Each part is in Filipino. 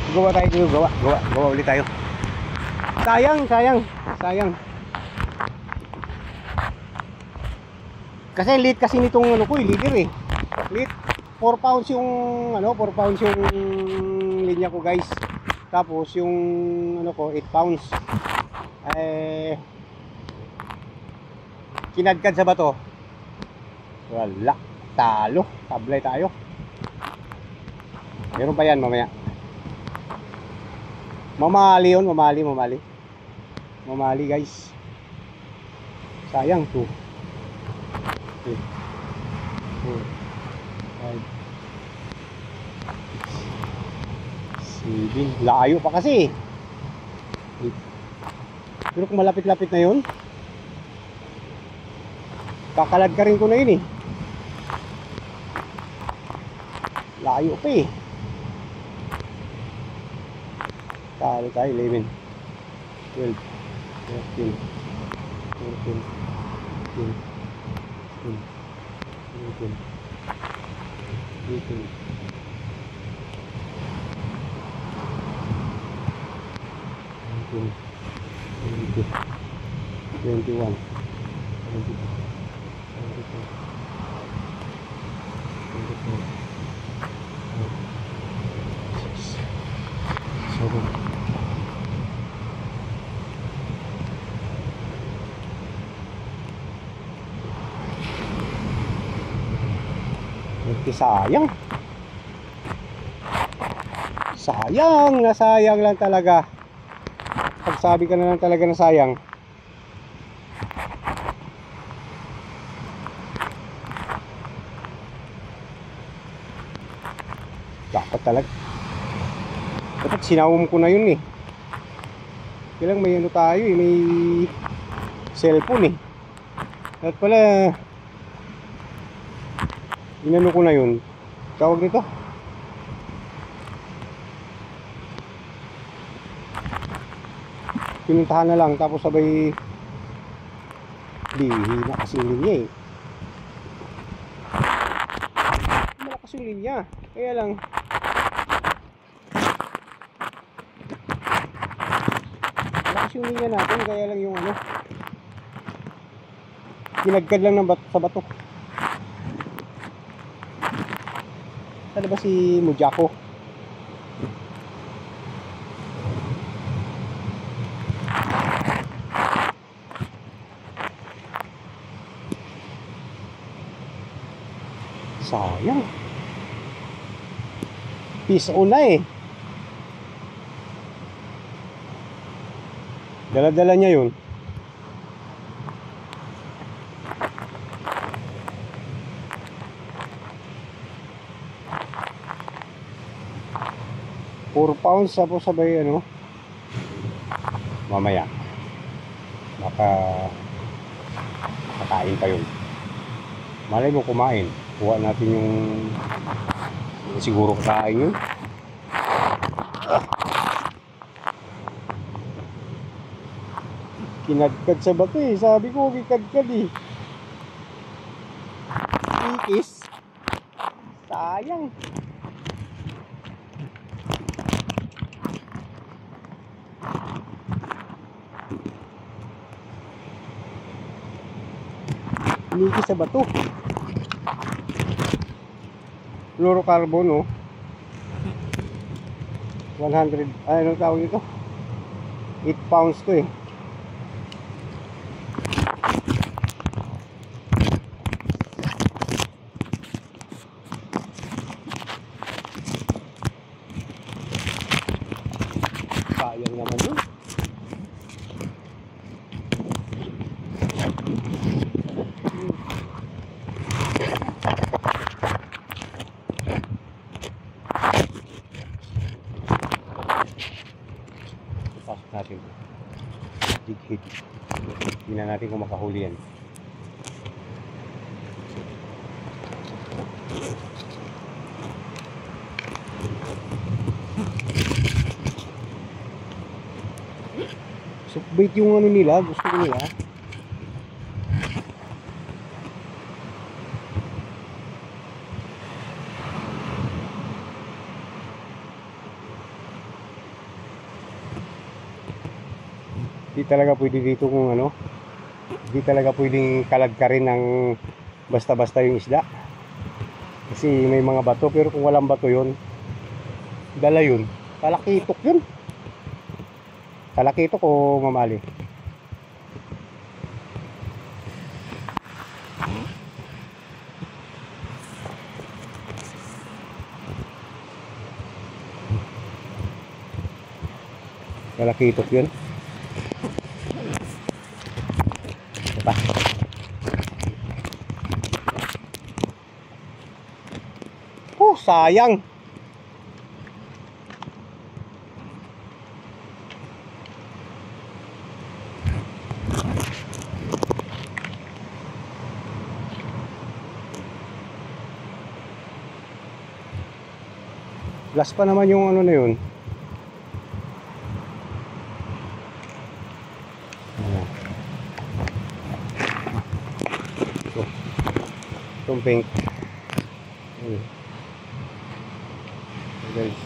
Gawa tayo, gawa ulit tayo. Sayang. Kasi late kasi nitong ano ko, leader eh. Late 4 pounds yung 4 pounds yung linya ko, guys. Tapos yung ano ko 8 pounds. Kinadkad sa bato. Wala, talo, tablay tayo. Meron pa yan mamaya. Mamali yun, mamali guys. Sayang 2 3 4 5 6 7. Layo pa kasi. Pero kung malapit-lapit na yun, kakalad ka rin ko na yun eh. Layo pa eh. Talo tayo. 11 12 13 14 15 16 17 18 19 20 21 22 nasayang lang talaga. Pagsabi ka na lang talaga na sayang. Dapat sinawom ko na yun eh. Kailang may ano tayo eh, may cellphone eh. At pala inano ko na yun, tawag nito, pinuntahan na lang, tapos sabay hina kasi yung linya eh. Malakas yung linya, kaya lang malakas yung linya natin, kaya lang yung kinagkad lang ng sa bato. Saan ba si Mujako? Sayang. Peace on na eh. Dala-dala niya yun. £4 tapos sabay mamaya baka kakain pa yun. Malay mo kumain, kuha natin yung siguro kakain yun. Kinadkad sa bato eh, sabi ko kikadkad eh. Ikis, sayang. Nikis sa bato. Fluorocarbon 100, ano tawag ito? 8 pounds to eh. Sayang naman yun. Pasok natin dig head. Tingnan natin kung makahuli yan. Subbait yung nila, gusto ko nila. Hindi talaga pwede dito kung ano, hindi talaga pwedeng kalagkarin ng basta-basta yung isda. Kasi may mga bato, pero kung walang bato yun, dala yun. Talakitok yun. Talakitok o mamali? Talakitok yun. Diba? Oh, sayang. Last pa naman yung ano na yun. Itong pink. Guys.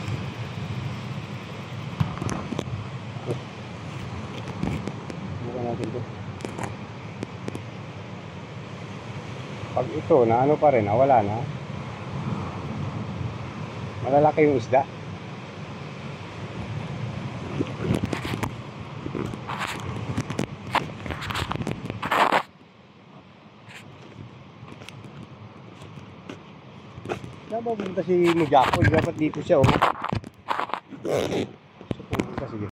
Bukan natin ito. Pag ito na ano pa rin, wala na. Malalaki yung isda. Dapat pumunta si Mujako, dapat dito siya oh.